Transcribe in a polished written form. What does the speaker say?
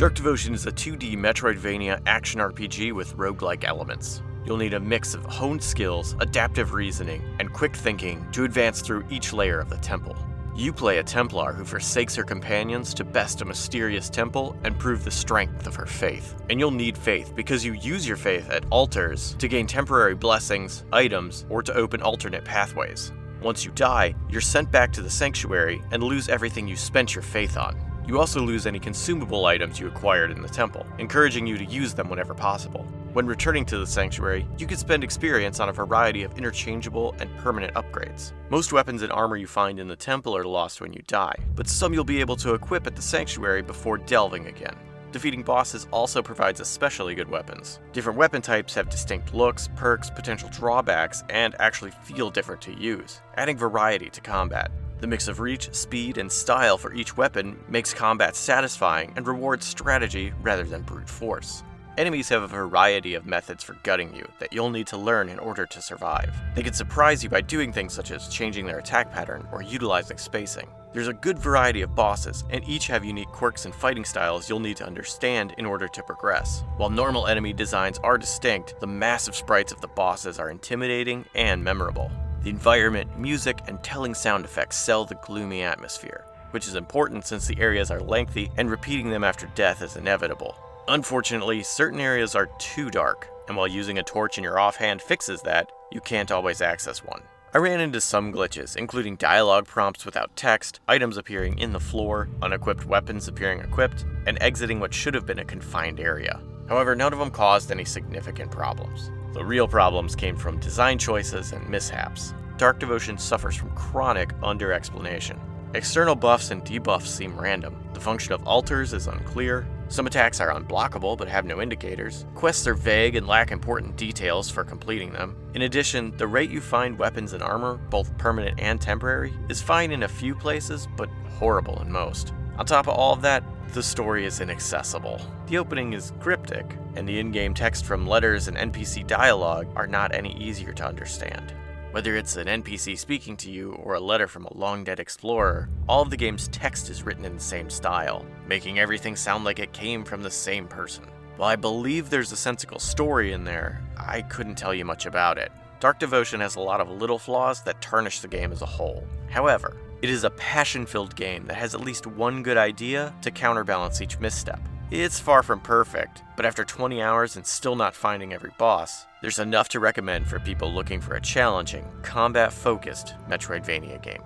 Dark Devotion is a 2D Metroidvania action RPG with roguelike elements. You'll need a mix of honed skills, adaptive reasoning, and quick thinking to advance through each layer of the temple. You play a Templar who forsakes her companions to best a mysterious temple and prove the strength of her faith. And you'll need faith because you use your faith at altars to gain temporary blessings, items, or to open alternate pathways. Once you die, you're sent back to the sanctuary and lose everything you spent your faith on. You also lose any consumable items you acquired in the temple, encouraging you to use them whenever possible. When returning to the sanctuary, you can spend experience on a variety of interchangeable and permanent upgrades. Most weapons and armor you find in the temple are lost when you die, but some you'll be able to equip at the sanctuary before delving again. Defeating bosses also provides especially good weapons. Different weapon types have distinct looks, perks, potential drawbacks, and actually feel different to use, adding variety to combat. The mix of reach, speed, and style for each weapon makes combat satisfying and rewards strategy rather than brute force. Enemies have a variety of methods for gutting you that you'll need to learn in order to survive. They can surprise you by doing things such as changing their attack pattern or utilizing spacing. There's a good variety of bosses, and each have unique quirks and fighting styles you'll need to understand in order to progress. While normal enemy designs are distinct, the massive sprites of the bosses are intimidating and memorable. The environment, music, and telling sound effects sell the gloomy atmosphere, which is important since the areas are lengthy and repeating them after death is inevitable. Unfortunately, certain areas are too dark, and while using a torch in your offhand fixes that, you can't always access one. I ran into some glitches, including dialogue prompts without text, items appearing in the floor, unequipped weapons appearing equipped, and exiting what should have been a confined area. However, none of them caused any significant problems. The real problems came from design choices and mishaps. Dark Devotion suffers from chronic under-explanation. External buffs and debuffs seem random. The function of altars is unclear. Some attacks are unblockable but have no indicators. Quests are vague and lack important details for completing them. In addition, the rate you find weapons and armor, both permanent and temporary, is fine in a few places but horrible in most. On top of all of that, the story is inaccessible. The opening is cryptic, and the in-game text from letters and NPC dialogue are not any easier to understand. Whether it's an NPC speaking to you or a letter from a long-dead explorer, all of the game's text is written in the same style, making everything sound like it came from the same person. While I believe there's a sensible story in there, I couldn't tell you much about it. Dark Devotion has a lot of little flaws that tarnish the game as a whole. However, it is a passion-filled game that has at least one good idea to counterbalance each misstep. It's far from perfect, but after 20 hours and still not finding every boss, there's enough to recommend for people looking for a challenging, combat-focused Metroidvania game.